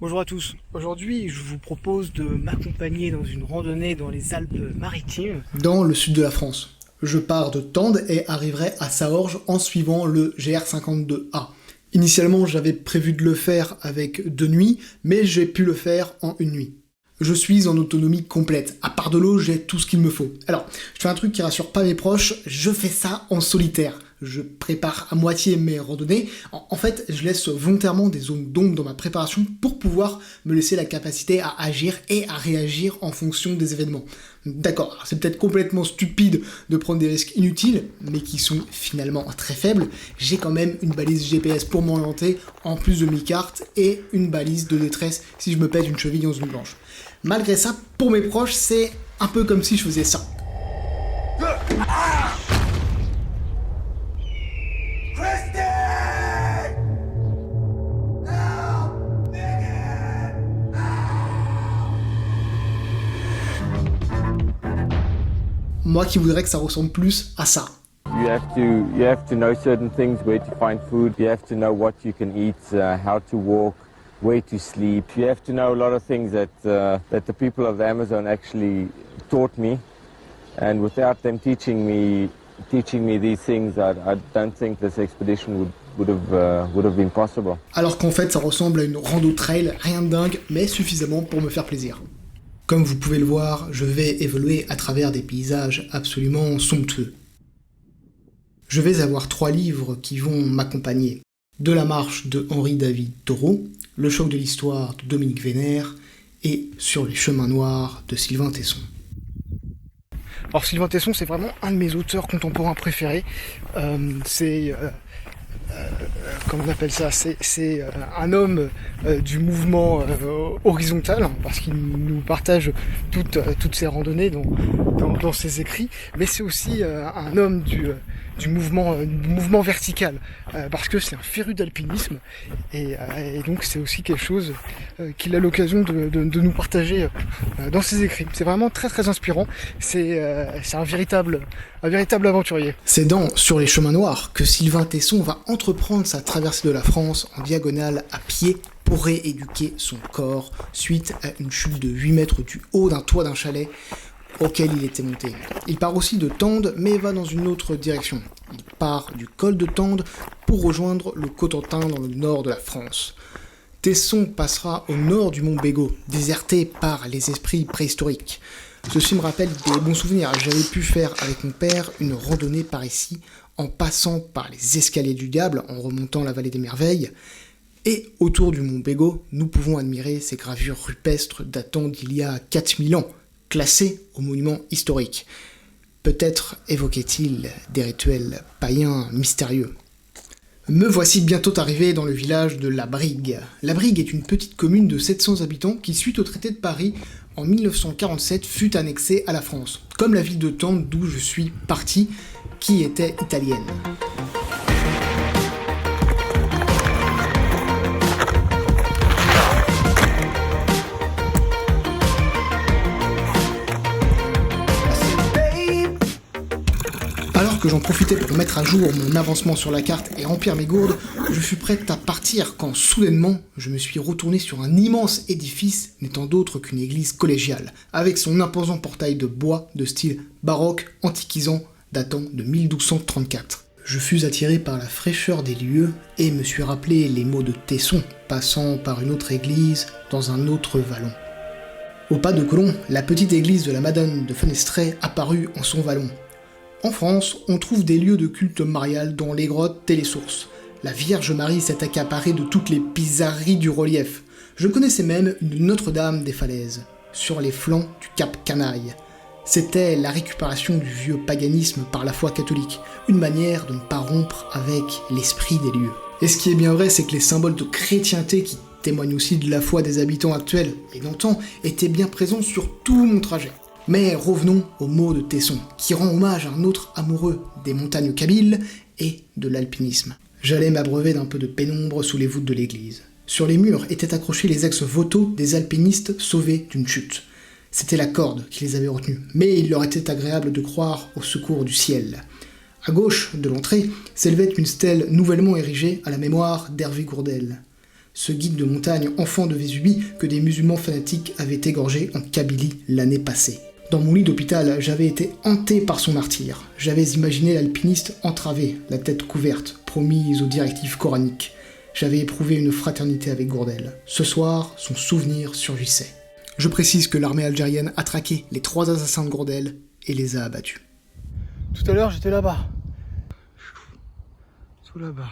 Bonjour à tous. Aujourd'hui, je vous propose de m'accompagner dans une randonnée dans les Alpes-Maritimes. Dans le sud de la France. Je pars de Tende et arriverai à Saorge en suivant le GR52A. Initialement, j'avais prévu de le faire avec 2 nuits, mais j'ai pu le faire en une nuit. Je suis en autonomie complète. À part de l'eau, j'ai tout ce qu'il me faut. Alors, je fais un truc qui rassure pas mes proches, je fais ça en solitaire. Je prépare à moitié mes randonnées. En fait, je laisse volontairement des zones d'ombre dans ma préparation pour pouvoir me laisser la capacité à agir et à réagir en fonction des événements. D'accord, alors c'est peut-être complètement stupide de prendre des risques inutiles, mais qui sont finalement très faibles. J'ai quand même une balise GPS pour m'orienter, en plus de mes cartes, et une balise de détresse si je me pète une cheville dans une branche. Malgré ça, pour mes proches, c'est un peu comme si je faisais ça. Moi qui voudrais que ça ressemble plus à ça. You have to know certain things, where to find food. You have to know what you can eat, how to walk, where to sleep. You have to know a lot of things that the people of the Amazon actually taught me, and without them teaching me these things, I don't think this expedition would have been possible. Alors qu'en fait ça ressemble à une rando trail, rien de dingue, mais suffisamment pour me faire plaisir. Comme vous pouvez le voir, je vais évoluer à travers des paysages absolument somptueux. Je vais avoir 3 livres qui vont m'accompagner. De la marche de Henri-David Thoreau, Le choc de l'histoire de Dominique Vénère et Sur les chemins noirs de Sylvain Tesson. Alors Sylvain Tesson, c'est vraiment un de mes auteurs contemporains préférés. Comment on appelle ça, c'est un homme du mouvement horizontal, parce qu'il nous partage toutes ses randonnées dans ses écrits, mais c'est aussi un homme du mouvement vertical, parce que c'est un féru d'alpinisme, et donc c'est aussi quelque chose qu'il a l'occasion de nous partager dans ses écrits. C'est vraiment très très inspirant, c'est un véritable aventurier. C'est dans Sur les chemins noirs que Sylvain Tesson va entreprendre sa traversée de la France en diagonale à pied pour rééduquer son corps suite à une chute de 8 mètres du haut d'un toit d'un chalet auquel il était monté. Il part aussi de Tende, mais va dans une autre direction. Il part du col de Tende pour rejoindre le Cotentin dans le nord de la France. Tesson passera au nord du mont Bégaud, déserté par les esprits préhistoriques. Ceci me rappelle des bons souvenirs. J'avais pu faire avec mon père une randonnée par ici, en passant par les escaliers du diable, en remontant la vallée des merveilles. Et autour du mont Bégaud, nous pouvons admirer ces gravures rupestres datant d'il y a 4000 ans, classées au monument historique. Peut-être évoquait-il des rituels païens mystérieux. Me voici bientôt arrivé dans le village de La Brigue. La Brigue est une petite commune de 700 habitants qui, suite au traité de Paris, en 1947, fut annexée à la France, comme la ville de Tende d'où je suis parti, qui était italienne. Alors que j'en profitais pour mettre à jour mon avancement sur la carte et remplir mes gourdes, je fus prête à partir quand soudainement je me suis retourné sur un immense édifice n'étant d'autre qu'une église collégiale, avec son imposant portail de bois de style baroque antiquisant datant de 1234. Je fus attiré par la fraîcheur des lieux et me suis rappelé les mots de Tesson, passant par une autre église dans un autre vallon. Au pas de Colomb, la petite église de la Madone de Fenestret apparut en son vallon. En France, on trouve des lieux de culte marial dont les grottes et les sources. La Vierge Marie s'est accaparée de toutes les bizarreries du relief. Je connaissais même une Notre-Dame des Falaises, sur les flancs du Cap Canaille. C'était la récupération du vieux paganisme par la foi catholique, une manière de ne pas rompre avec l'esprit des lieux. Et ce qui est bien vrai, c'est que les symboles de chrétienté qui témoignent aussi de la foi des habitants actuels et d'antan étaient bien présents sur tout mon trajet. Mais revenons aux mots de Tesson, qui rend hommage à un autre amoureux des montagnes kabyles et de l'alpinisme. J'allais m'abreuver d'un peu de pénombre sous les voûtes de l'église. Sur les murs étaient accrochés les ex-voto des alpinistes sauvés d'une chute. C'était la corde qui les avait retenus, mais il leur était agréable de croire au secours du ciel. À gauche de l'entrée s'élevait une stèle nouvellement érigée à la mémoire d'Hervé Gourdel. ce guide de montagne enfant de Vésubie que des musulmans fanatiques avaient égorgé en Kabylie l'année passée. Dans mon lit d'hôpital, j'avais été hanté par son martyre. J'avais imaginé l'alpiniste entravé, la tête couverte, promise aux directives coraniques. J'avais éprouvé une fraternité avec Gourdel. Ce soir, son souvenir surgissait. Je précise que l'armée algérienne a traqué les 3 assassins de Gourdel et les a abattus. Tout à l'heure, j'étais là-bas. Tout là-bas.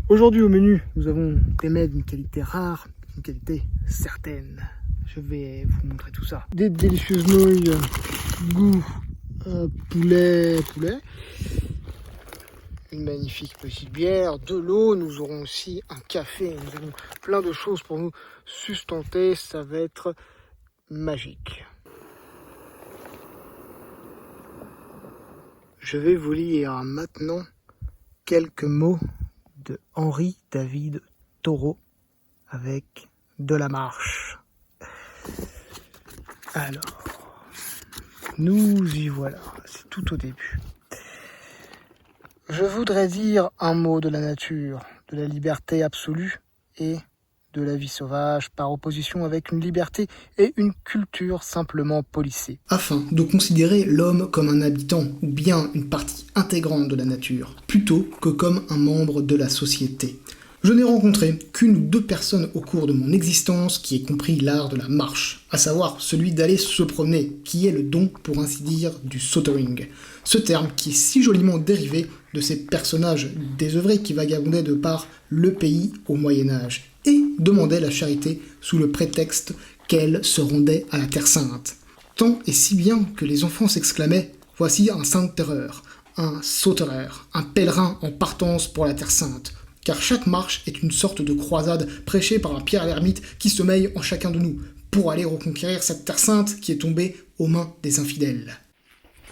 Aujourd'hui au menu, nous avons des mets d'une qualité rare, d'une qualité certaine. Je vais vous montrer tout ça. Des délicieuses nouilles, goût poulet. Une magnifique petite bière, de l'eau. Nous aurons aussi un café. Nous avons plein de choses pour nous sustenter. Ça va être magique. Je vais vous lire maintenant quelques mots de Henri David Thoreau avec De la Marche. Alors, nous y voilà, c'est tout au début. Je voudrais dire un mot de la nature, de la liberté absolue et de la vie sauvage, par opposition avec une liberté et une culture simplement policée. Afin de considérer l'homme comme un habitant ou bien une partie intégrante de la nature, plutôt que comme un membre de la société. Je n'ai rencontré qu'une ou 2 personnes au cours de mon existence qui aient compris l'art de la marche, à savoir celui d'aller se promener, qui est le don, pour ainsi dire, du sauterling. Ce terme qui est si joliment dérivé de ces personnages désœuvrés qui vagabondaient de par le pays au Moyen-Âge, et demandaient la charité sous le prétexte qu'elle se rendait à la Terre Sainte. Tant et si bien que les enfants s'exclamaient « Voici un saint de terreur, un sauterer, un pèlerin en partance pour la Terre Sainte ». Car chaque marche est une sorte de croisade prêchée par un Pierre l'ermite qui sommeille en chacun de nous, pour aller reconquérir cette terre sainte qui est tombée aux mains des infidèles.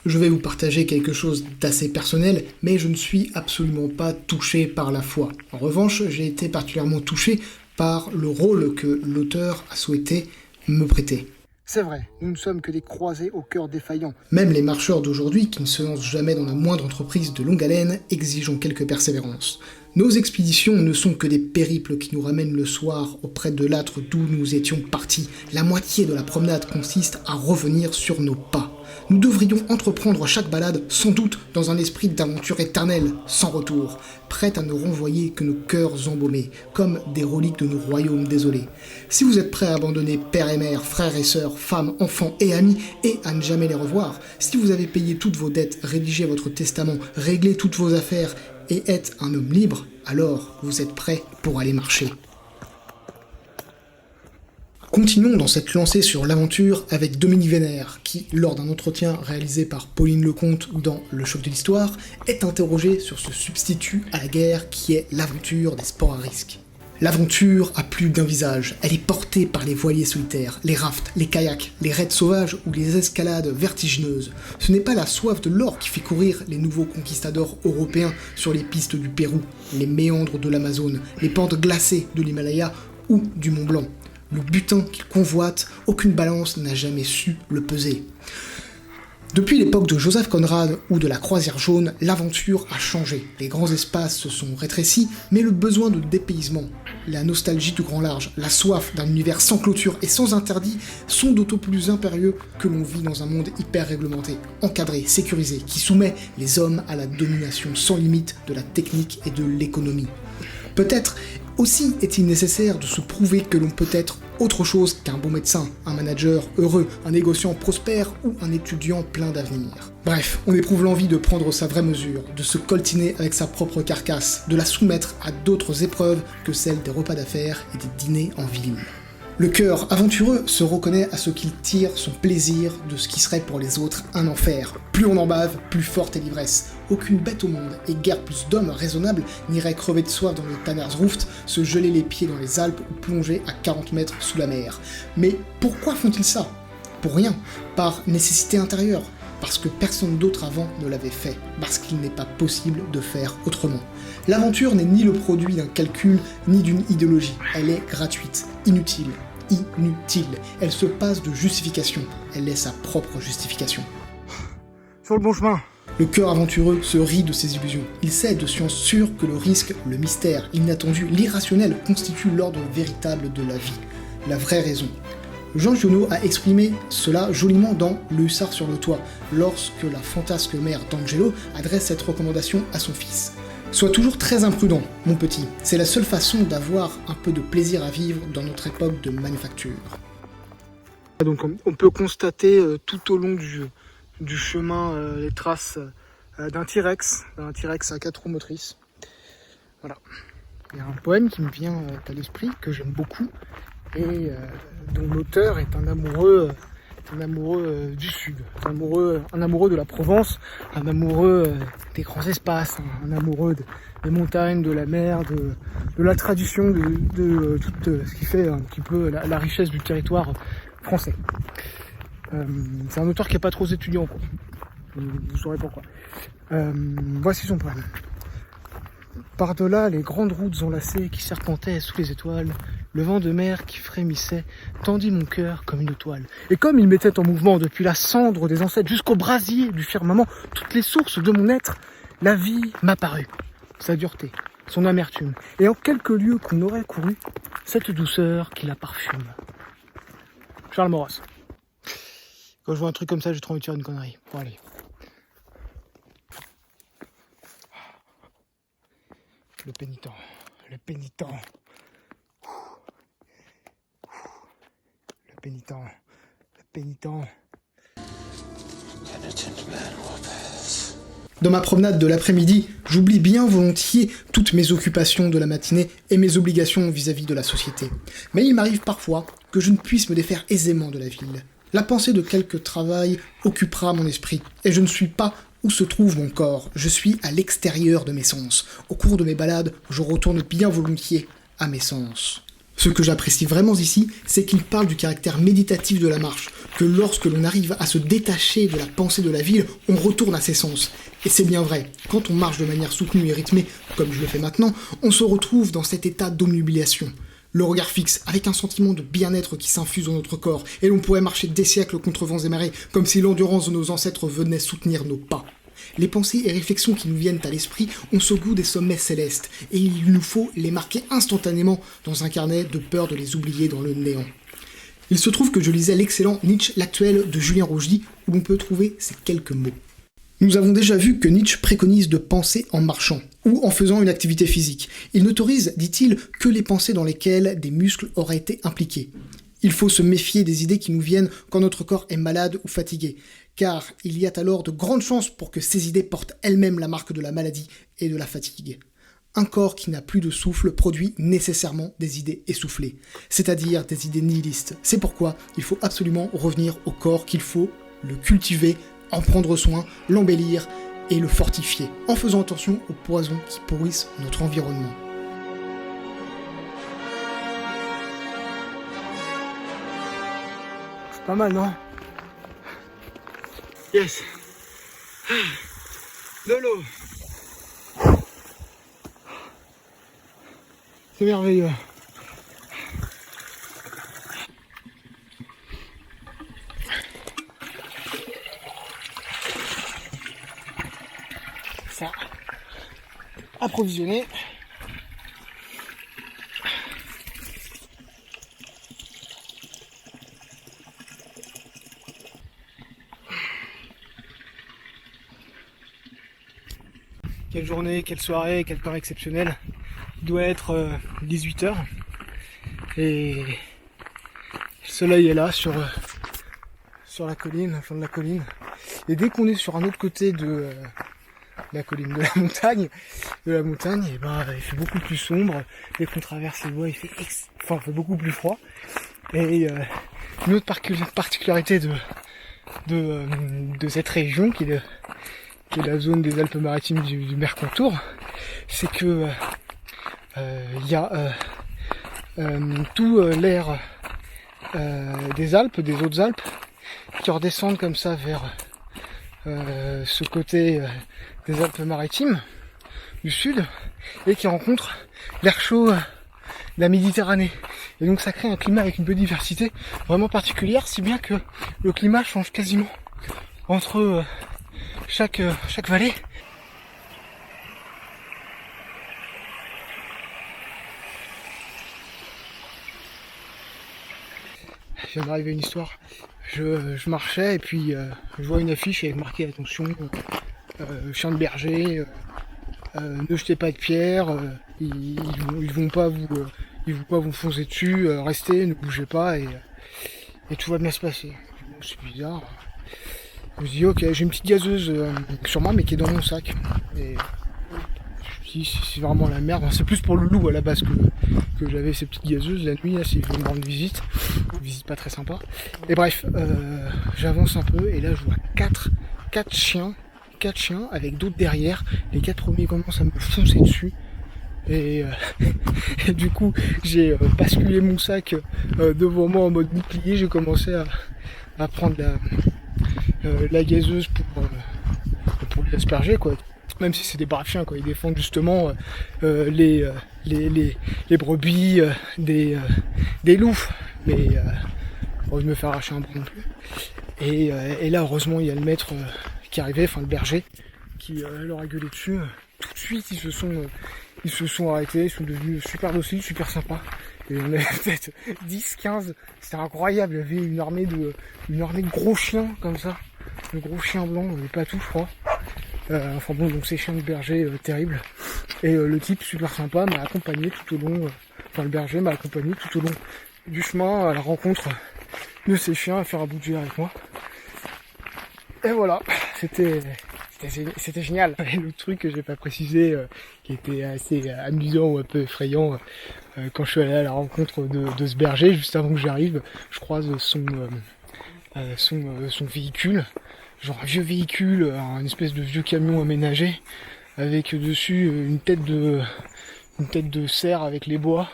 Je vais vous partager quelque chose d'assez personnel, mais je ne suis absolument pas touché par la foi. En revanche, j'ai été particulièrement touché par le rôle que l'auteur a souhaité me prêter. C'est vrai, nous ne sommes que des croisés au cœur défaillant. Même les marcheurs d'aujourd'hui, qui ne se lancent jamais dans la moindre entreprise de longue haleine, exigent quelque persévérance. Nos expéditions ne sont que des périples qui nous ramènent le soir auprès de l'âtre d'où nous étions partis. La moitié de la promenade consiste à revenir sur nos pas. Nous devrions entreprendre chaque balade, sans doute, dans un esprit d'aventure éternelle, sans retour, prête à ne renvoyer que nos cœurs embaumés, comme des reliques de nos royaumes désolés. Si vous êtes prêts à abandonner père et mère, frères et sœurs, femmes, enfants et amis, et à ne jamais les revoir, si vous avez payé toutes vos dettes, rédigé votre testament, réglé toutes vos affaires, et êtes un homme libre, alors vous êtes prêt pour aller marcher. Continuons dans cette lancée sur l'aventure avec Dominique Vénère, qui, lors d'un entretien réalisé par Pauline Lecomte dans Le Choc de l'Histoire, est interrogé sur ce substitut à la guerre qui est l'aventure des sports à risque. L'aventure a plus d'un visage, elle est portée par les voiliers solitaires, les rafts, les kayaks, les raids sauvages ou les escalades vertigineuses. Ce n'est pas la soif de l'or qui fait courir les nouveaux conquistadors européens sur les pistes du Pérou, les méandres de l'Amazone, les pentes glacées de l'Himalaya ou du Mont Blanc. Le butin qu'ils convoitent, aucune balance n'a jamais su le peser. Depuis l'époque de Joseph Conrad ou de la Croisière jaune, l'aventure a changé. Les grands espaces se sont rétrécis, mais le besoin de dépaysement, la nostalgie du grand large, la soif d'un univers sans clôture et sans interdit sont d'autant plus impérieux que l'on vit dans un monde hyper réglementé, encadré, sécurisé, qui soumet les hommes à la domination sans limite de la technique et de l'économie. Peut-être aussi est-il nécessaire de se prouver que l'on peut être autre chose qu'un bon médecin, un manager heureux, un négociant prospère ou un étudiant plein d'avenir. Bref, on éprouve l'envie de prendre sa vraie mesure, de se coltiner avec sa propre carcasse, de la soumettre à d'autres épreuves que celles des repas d'affaires et des dîners en ville. Le cœur aventureux se reconnaît à ce qu'il tire son plaisir de ce qui serait pour les autres un enfer. Plus on en bave, plus forte est l'ivresse. Aucune bête au monde, et guère plus d'hommes raisonnables, n'irait crever de soif dans le Tannersruft, se geler les pieds dans les Alpes ou plonger à 40 mètres sous la mer. Mais pourquoi font-ils ça ? Pour rien, par nécessité intérieure, parce que personne d'autre avant ne l'avait fait, parce qu'il n'est pas possible de faire autrement. L'aventure n'est ni le produit d'un calcul, ni d'une idéologie. Elle est gratuite, inutile. Elle se passe de justification. Elle est sa propre justification. Sur le bon chemin. Le cœur aventureux se rit de ses illusions. Il sait de science sûre que le risque, le mystère, l'inattendu, l'irrationnel constituent l'ordre véritable de la vie, la vraie raison. Jean Giono a exprimé cela joliment dans Le Hussard sur le toit, lorsque la fantasque mère d'Angelo adresse cette recommandation à son fils. Sois toujours très imprudent, mon petit, c'est la seule façon d'avoir un peu de plaisir à vivre dans notre époque de manufacture. Donc on peut constater tout au long du chemin les traces d'un T-Rex à 4 roues motrices. Voilà. Il y a un poème qui me vient à l'esprit, que j'aime beaucoup, et dont l'auteur est un amoureux du Sud, un amoureux de la Provence, un amoureux des grands espaces, un amoureux des montagnes, de la mer, de la tradition, de tout ce qui fait un petit peu la richesse du territoire français. C'est un auteur qui n'est pas trop étudiant, quoi. Vous saurez pourquoi. Voici son poème. Par-delà les grandes routes enlacées qui serpentaient sous les étoiles, le vent de mer qui frémissait tendit mon cœur comme une toile. Et comme il mettait en mouvement depuis la cendre des ancêtres jusqu'au brasier du firmament toutes les sources de mon être, la vie m'apparut, sa dureté, son amertume, et en quelques lieues qu'on aurait couru, cette douceur qui la parfume. Charles Maurras. Quand je vois un truc comme ça, j'ai trop envie de faire une connerie. Bon, allez. Le pénitent. Le pénitent. Le pénitent. Le pénitent. Dans ma promenade de l'après-midi, j'oublie bien volontiers toutes mes occupations de la matinée et mes obligations vis-à-vis de la société. Mais il m'arrive parfois que je ne puisse me défaire aisément de la ville. La pensée de quelque travail occupera mon esprit, et je ne suis pas où se trouve mon corps, je suis à l'extérieur de mes sens. Au cours de mes balades, je retourne bien volontiers à mes sens. Ce que j'apprécie vraiment ici, c'est qu'il parle du caractère méditatif de la marche, que lorsque l'on arrive à se détacher de la pensée de la ville, on retourne à ses sens. Et c'est bien vrai, quand on marche de manière soutenue et rythmée, comme je le fais maintenant, on se retrouve dans cet état d'omnubilation. Le regard fixe, avec un sentiment de bien-être qui s'infuse dans notre corps, et l'on pourrait marcher des siècles contre vents et marées, comme si l'endurance de nos ancêtres venait soutenir nos pas. Les pensées et réflexions qui nous viennent à l'esprit ont ce goût des sommets célestes, et il nous faut les marquer instantanément dans un carnet de peur de les oublier dans le néant. Il se trouve que je lisais l'excellent Nietzsche l'actuel de Julien Rougis, où l'on peut trouver ces quelques mots. Nous avons déjà vu que Nietzsche préconise de penser en marchant, ou en faisant une activité physique. Il n'autorise, dit-il, que les pensées dans lesquelles des muscles auraient été impliqués. Il faut se méfier des idées qui nous viennent quand notre corps est malade ou fatigué, car il y a alors de grandes chances pour que ces idées portent elles-mêmes la marque de la maladie et de la fatigue. Un corps qui n'a plus de souffle produit nécessairement des idées essoufflées, c'est-à-dire des idées nihilistes. C'est pourquoi il faut absolument revenir au corps qu'il faut, le cultiver, en prendre soin, l'embellir et le fortifier, en faisant attention aux poisons qui pourrissent notre environnement. C'est pas mal, non? Yes. De l'eau. C'est merveilleux. Ça. Approvisionné. Quelle journée, quelle soirée, quel temps exceptionnel. Il doit être 18h et le soleil est là sur la colline, le flanc de la colline. Et dès qu'on est sur un autre côté de la colline, de la montagne, et ben il fait beaucoup plus sombre. Dès qu'on traverse les bois, il fait beaucoup plus froid. Et une autre particularité de cette région qui est la zone des Alpes-Maritimes du Mercantour, c'est que il y a tout l'air des Alpes, des Hautes-Alpes, qui redescendent comme ça vers ce côté des Alpes-Maritimes du sud, et qui rencontrent l'air chaud de la Méditerranée. Et donc ça crée un climat avec une biodiversité vraiment particulière, si bien que le climat change quasiment entre chaque vallée. Je viens d'arriver à une histoire. Je marchais et puis je vois une affiche avec marqué attention, chien de berger, ne jetez pas de pierre, ils vont pas vous foncer dessus, restez, ne bougez pas et tout va bien se passer. Bon, c'est bizarre. Je me dis ok, j'ai une petite gazeuse sur moi mais qui est dans mon sac. Et je me dis c'est vraiment la merde. C'est plus pour le loup à la base que j'avais ces petites gazeuses la nuit là, s'il veut me rendre visite. Une visite pas très sympa. Et bref, j'avance un peu et là je vois quatre chiens avec d'autres derrière. Les 4 premiers commencent à me foncer dessus. Et du coup j'ai basculé mon sac devant moi en mode bouclier. J'ai commencé à prendre la gazeuse pour les asperger quoi. Même si c'est des braves chiens quoi, ils défendent justement les brebis des loups. Mais bon, je me fais arracher un bras non plus. Et là heureusement il y a le maître qui arrivait, enfin le berger, qui leur a gueulé dessus. Tout de suite ils se sont arrêtés, ils sont devenus super dociles, super sympas. Et on avait peut-être 10, 15, c'était incroyable, il y avait une armée de gros chiens comme ça, de gros chiens blancs, pas tout je crois. Enfin bon, donc ces chiens de berger terribles. Et le type super sympa m'a accompagné tout au long, le berger m'a accompagné tout au long du chemin à la rencontre de ces chiens, à faire un bout de jeu avec moi. Et voilà, c'était génial. Et le truc que j'ai pas précisé, qui était assez amusant ou un peu effrayant, quand je suis allé à la rencontre de ce berger, juste avant que j'arrive, je croise son véhicule, genre un vieux véhicule, une espèce de vieux camion aménagé, avec dessus une tête de cerf avec les bois,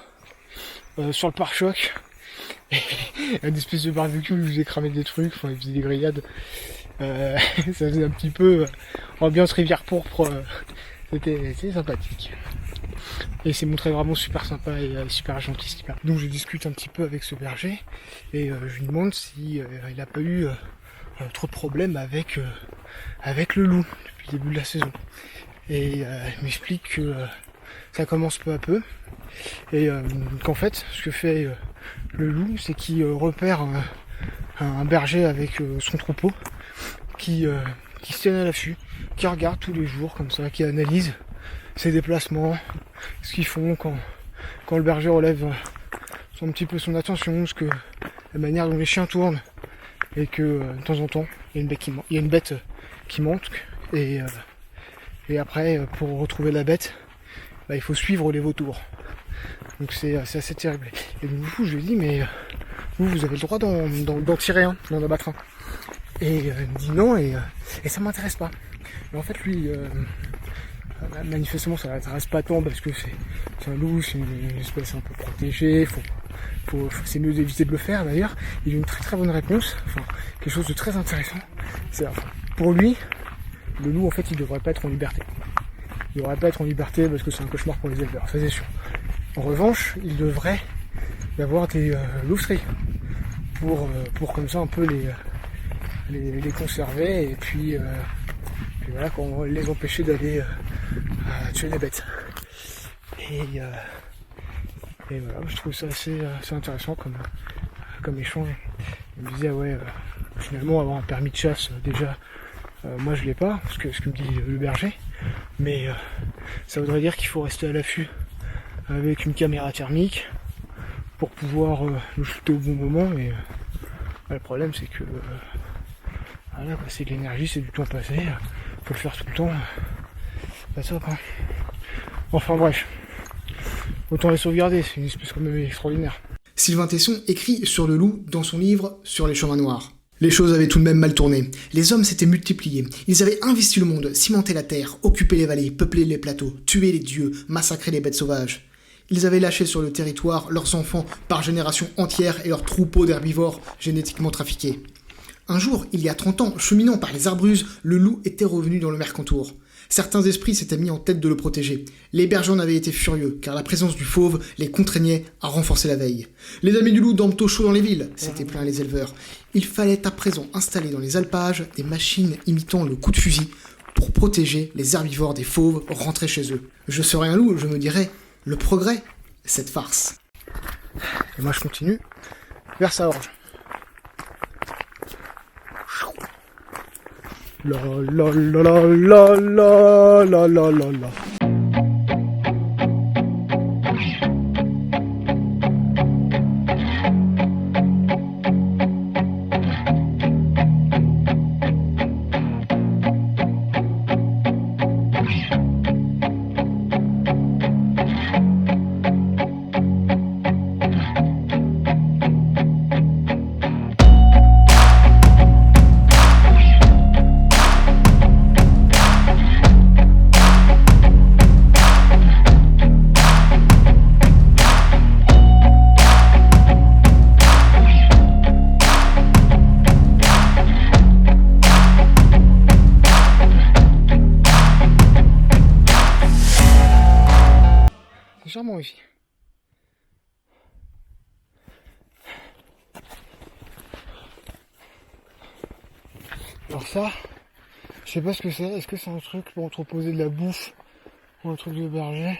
sur le pare-choc, et une espèce de barbecue où il faisait cramer des trucs, enfin il faisait des grillades. Ça faisait un petit peu ambiance rivière pourpre, c'était sympathique. Et il s'est montré vraiment super sympa et super gentil. Donc je discute un petit peu avec ce berger et je lui demande si il n'a pas eu trop de problèmes avec le loup depuis le début de la saison. Et il m'explique que ça commence peu à peu et qu'en fait ce que fait le loup, c'est qu'il repère un berger avec son troupeau qui se tiennent à l'affût, qui regardent tous les jours comme ça, qui analysent ses déplacements, ce qu'ils font quand le berger relève un petit peu son attention, la manière dont les chiens tournent, et que de temps en temps il y a une bête qui manque et après pour retrouver la bête, il faut suivre les vautours. Donc c'est assez terrible. Et du coup je lui dis mais vous avez le droit d'en tirer un, d'en abattre un. Et il me dit non et ça m'intéresse pas. Mais en fait lui manifestement ça l'intéresse pas tant parce que c'est un loup, c'est une espèce un peu protégée, c'est mieux d'éviter de le faire d'ailleurs. Il a une très très bonne réponse, quelque chose de très intéressant. Pour lui, le loup en fait il devrait pas être en liberté. Il devrait pas être en liberté parce que c'est un cauchemar pour les éleveurs, ça c'est sûr. En revanche, il devrait y avoir des louveteries pour comme ça un peu les conserver et puis voilà, les empêcher d'aller tuer des bêtes. Et voilà, je trouve ça assez intéressant comme échange. Il me disait finalement avoir un permis de chasse déjà, moi je l'ai pas, ce que me dit le berger, mais ça voudrait dire qu'il faut rester à l'affût avec une caméra thermique pour pouvoir le shooter au bon moment. Et le problème c'est que c'est de l'énergie, c'est du temps passé, faut le faire tout le temps, pas top hein. Enfin bref, autant les sauvegarder, c'est une espèce quand même extraordinaire. Sylvain Tesson écrit sur le loup dans son livre Sur les chemins noirs. Les choses avaient tout de même mal tourné. Les hommes s'étaient multipliés. Ils avaient investi le monde, cimenté la terre, occupé les vallées, peuplé les plateaux, tué les dieux, massacré les bêtes sauvages. Ils avaient lâché sur le territoire leurs enfants par génération entière et leurs troupeaux d'herbivores génétiquement trafiqués. Un jour, il y a 30 ans, cheminant par les Arbruses, le loup était revenu dans le Mercantour. Certains esprits s'étaient mis en tête de le protéger. Les bergers en avaient été furieux, car la présence du fauve les contraignait à renforcer la veille. Les amis du loup dorment au chaud dans les villes, s'étaient plaints les éleveurs. Il fallait à présent installer dans les alpages des machines imitant le coup de fusil pour protéger les herbivores des fauves rentrés chez eux. Je serais un loup, je me dirais, le progrès, cette farce. Et moi je continue vers sa orge. La la la la la la la la la. C'est charmant ici. Alors ça, je sais pas ce que c'est. Est-ce que c'est un truc pour entreposer de la bouffe ou un truc de berger?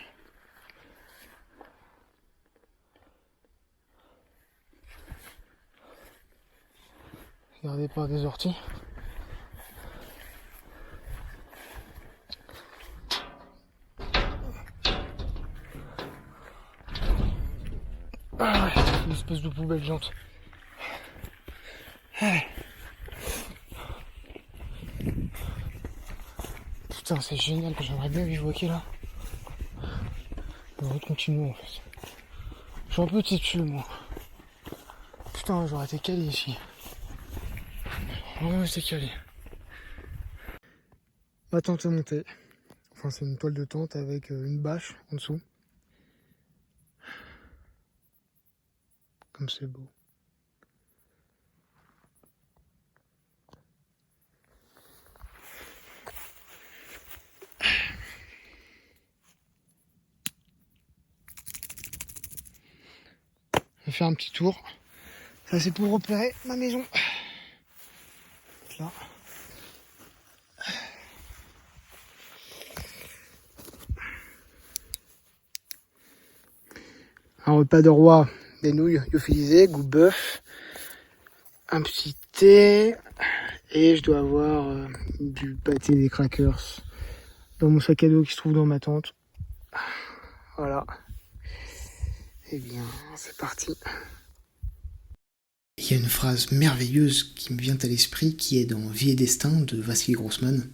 Regardez par des orties. Ah ouais, une espèce de poubelle géante. Ouais. Putain, c'est génial, que j'aimerais bien bivouaquer là. La route continue en fait. Je suis un peu têtu moi. Putain, j'aurais été calé ici. Vraiment été calé. Ma tente est montée. Enfin, c'est une toile de tente avec une bâche en dessous. Comme c'est beau. Je vais faire un petit tour. Ça c'est pour repérer ma maison. Là. Un repas de roi. Des nouilles lyophilisées, goût bœuf, un petit thé, et je dois avoir du pâté, des crackers dans mon sac à dos qui se trouve dans ma tente. Voilà. Et bien, c'est parti. Il y a une phrase merveilleuse qui me vient à l'esprit qui est dans Vie et Destin de Vassili Grossman.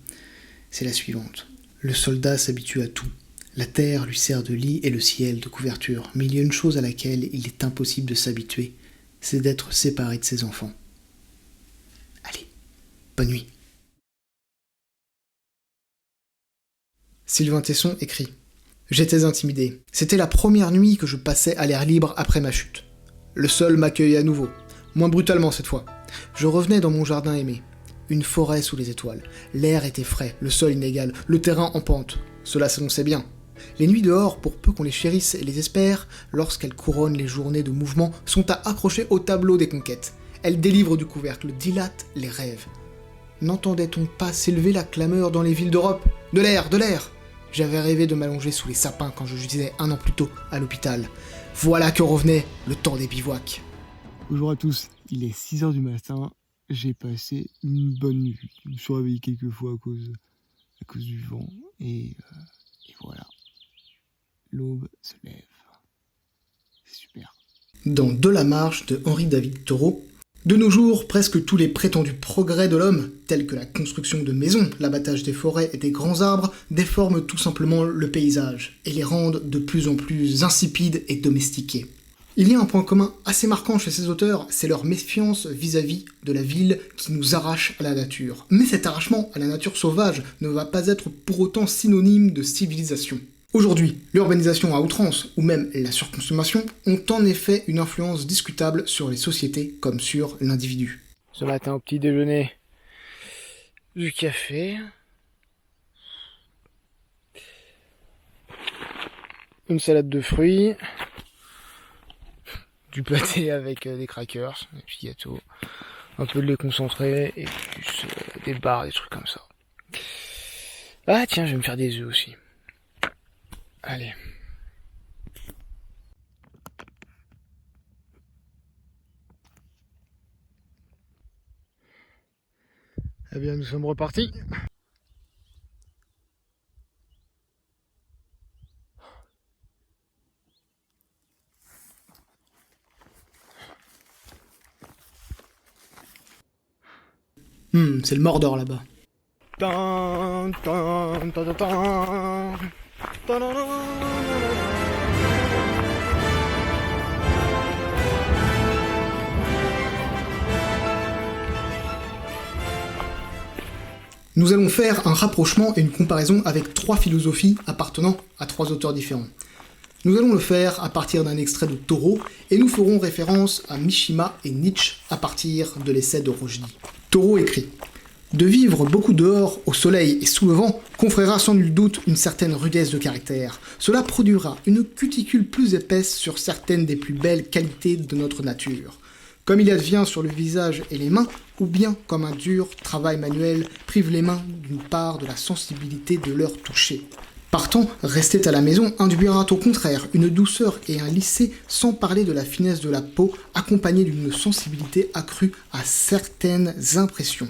C'est la suivante. Le soldat s'habitue à tout. La terre lui sert de lit et le ciel de couverture, mais il y a une chose à laquelle il est impossible de s'habituer, c'est d'être séparé de ses enfants. Allez, bonne nuit. Sylvain Tesson écrit « J'étais intimidé. C'était la première nuit que je passais à l'air libre après ma chute. Le sol m'accueillait à nouveau, moins brutalement cette fois. Je revenais dans mon jardin aimé. Une forêt sous les étoiles. L'air était frais, le sol inégal, le terrain en pente. Cela s'annonçait bien. Les nuits dehors, pour peu qu'on les chérisse et les espère, lorsqu'elles couronnent les journées de mouvement, sont à accrocher au tableau des conquêtes. Elles délivrent du couvercle, dilatent les rêves. N'entendait-on pas s'élever la clameur dans les villes d'Europe ? De l'air, de l'air ! J'avais rêvé de m'allonger sous les sapins quand je gisais un an plus tôt à l'hôpital. Voilà que revenait le temps des bivouacs. Bonjour à tous, il est 6h du matin, j'ai passé une bonne nuit. Je me suis réveillé quelques fois à cause du vent, et voilà. L'aube se lève. C'est super. Dans De la Marche de Henri-David Thoreau, de nos jours, presque tous les prétendus progrès de l'homme, tels que la construction de maisons, l'abattage des forêts et des grands arbres, déforment tout simplement le paysage et les rendent de plus en plus insipides et domestiqués. Il y a un point commun assez marquant chez ces auteurs, c'est leur méfiance vis-à-vis de la ville qui nous arrache à la nature. Mais cet arrachement à la nature sauvage ne va pas être pour autant synonyme de civilisation. Aujourd'hui, l'urbanisation à outrance, ou même la surconsommation, ont en effet une influence discutable sur les sociétés comme sur l'individu. Ce matin au petit déjeuner, du café, une salade de fruits, du pâté avec des crackers, des petits gâteaux, un peu de lait concentré et plus des barres, des trucs comme ça. Ah tiens, je vais me faire des œufs aussi. Allez. Eh bien, nous sommes repartis. C'est le Mordor là-bas. Tan, tan, tan, tan, tan. Tan, tan, tan. Nous allons faire un rapprochement et une comparaison avec 3 philosophies appartenant à 3 auteurs différents. Nous allons le faire à partir d'un extrait de Toro, et nous ferons référence à Mishima et Nietzsche à partir de l'essai de Rojdi. Toro écrit « De vivre beaucoup dehors, au soleil et sous le vent, conférera sans nul doute une certaine rudesse de caractère. Cela produira une cuticule plus épaisse sur certaines des plus belles qualités de notre nature. Comme il advient sur le visage et les mains, ou bien comme un dur travail manuel prive les mains d'une part de la sensibilité de leur toucher. Partant, rester à la maison induira au contraire une douceur et un lissé, sans parler de la finesse de la peau, accompagnée d'une sensibilité accrue à certaines impressions.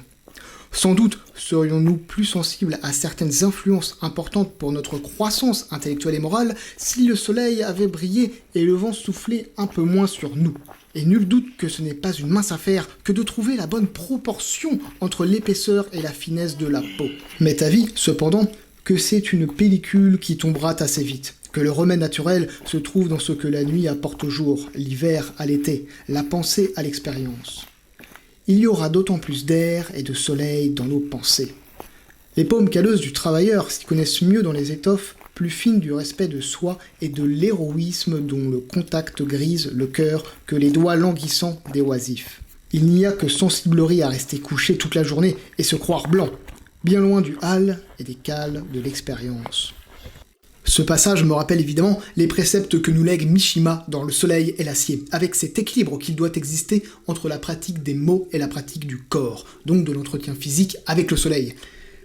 Sans doute serions-nous plus sensibles à certaines influences importantes pour notre croissance intellectuelle et morale si le soleil avait brillé et le vent soufflé un peu moins sur nous. Et nul doute que ce n'est pas une mince affaire que de trouver la bonne proportion entre l'épaisseur et la finesse de la peau. M'est avis, cependant, que c'est une pellicule qui tombera assez vite, que le remède naturel se trouve dans ce que la nuit apporte au jour, l'hiver à l'été, la pensée à l'expérience. Il y aura d'autant plus d'air et de soleil dans nos pensées. Les paumes calleuses du travailleur s'y connaissent mieux dans les étoffes plus fines du respect de soi et de l'héroïsme dont le contact grise le cœur que les doigts languissants des oisifs. Il n'y a que sensiblerie à rester couché toute la journée et se croire blanc, bien loin du hall et des cales de l'expérience. Ce passage me rappelle évidemment les préceptes que nous lègue Mishima dans Le Soleil et l'Acier, avec cet équilibre qu'il doit exister entre la pratique des mots et la pratique du corps, donc de l'entretien physique avec le soleil.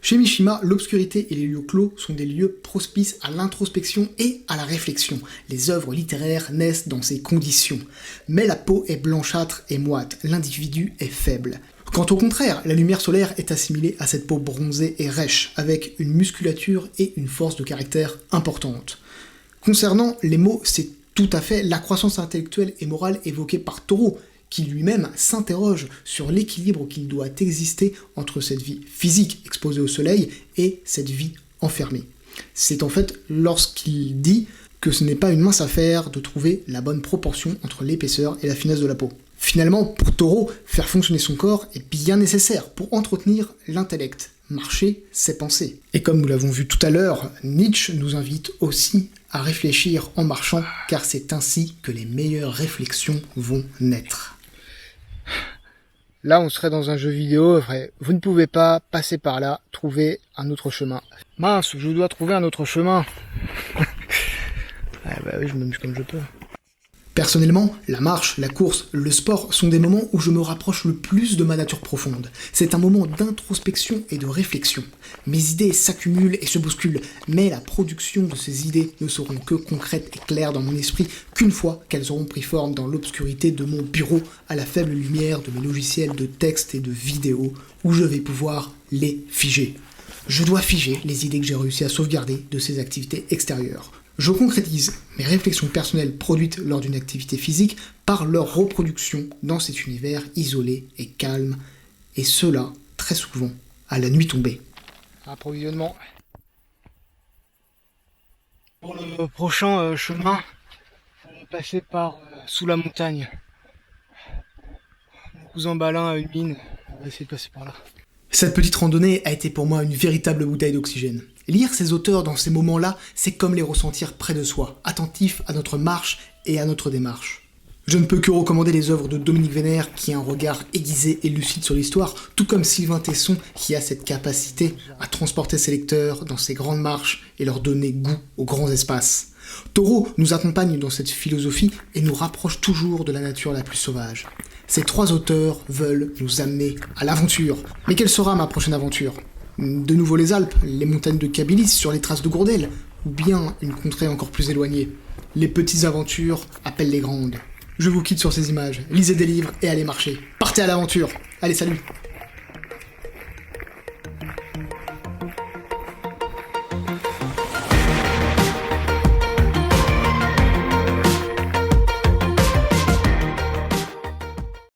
Chez Mishima, l'obscurité et les lieux clos sont des lieux propices à l'introspection et à la réflexion. Les œuvres littéraires naissent dans ces conditions. Mais la peau est blanchâtre et moite, l'individu est faible. Quand au contraire, la lumière solaire est assimilée à cette peau bronzée et rêche, avec une musculature et une force de caractère importante. Concernant les mots, c'est tout à fait la croissance intellectuelle et morale évoquée par Toro, qui lui-même s'interroge sur l'équilibre qu'il doit exister entre cette vie physique exposée au soleil et cette vie enfermée. C'est en fait lorsqu'il dit que ce n'est pas une mince affaire de trouver la bonne proportion entre l'épaisseur et la finesse de la peau. Finalement, pour Toro, faire fonctionner son corps est bien nécessaire pour entretenir l'intellect. Marcher, c'est penser. Et comme nous l'avons vu tout à l'heure, Nietzsche nous invite aussi à réfléchir en marchant, car c'est ainsi que les meilleures réflexions vont naître. Là, on serait dans un jeu vidéo, vous ne pouvez pas passer par là, trouver un autre chemin. Mince, je dois trouver un autre chemin. Ah bah oui, je m'amuse comme je peux. Personnellement, la marche, la course, le sport sont des moments où je me rapproche le plus de ma nature profonde. C'est un moment d'introspection et de réflexion. Mes idées s'accumulent et se bousculent, mais la production de ces idées ne seront que concrètes et claires dans mon esprit qu'une fois qu'elles auront pris forme dans l'obscurité de mon bureau à la faible lumière de mes logiciels de texte et de vidéo où je vais pouvoir les figer. Je dois figer les idées que j'ai réussi à sauvegarder de ces activités extérieures. Je concrétise mes réflexions personnelles produites lors d'une activité physique par leur reproduction dans cet univers isolé et calme, et cela, très souvent, à la nuit tombée. Approvisionnement. Pour le prochain chemin, on va passer par sous la montagne. Mon cousin Balin a une mine, on va essayer de passer par là. Cette petite randonnée a été pour moi une véritable bouteille d'oxygène. Lire ces auteurs dans ces moments-là, c'est comme les ressentir près de soi, attentifs à notre marche et à notre démarche. Je ne peux que recommander les œuvres de Dominique Vénère, qui a un regard aiguisé et lucide sur l'histoire, tout comme Sylvain Tesson, qui a cette capacité à transporter ses lecteurs dans ses grandes marches et leur donner goût aux grands espaces. Taureau nous accompagne dans cette philosophie et nous rapproche toujours de la nature la plus sauvage. Ces 3 auteurs veulent nous amener à l'aventure. Mais quelle sera ma prochaine aventure ? De nouveau les Alpes, les montagnes de Kabylie sur les traces de Gourdel, ou bien une contrée encore plus éloignée. Les petites aventures appellent les grandes. Je vous quitte sur ces images, lisez des livres et allez marcher. Partez à l'aventure. Allez, salut!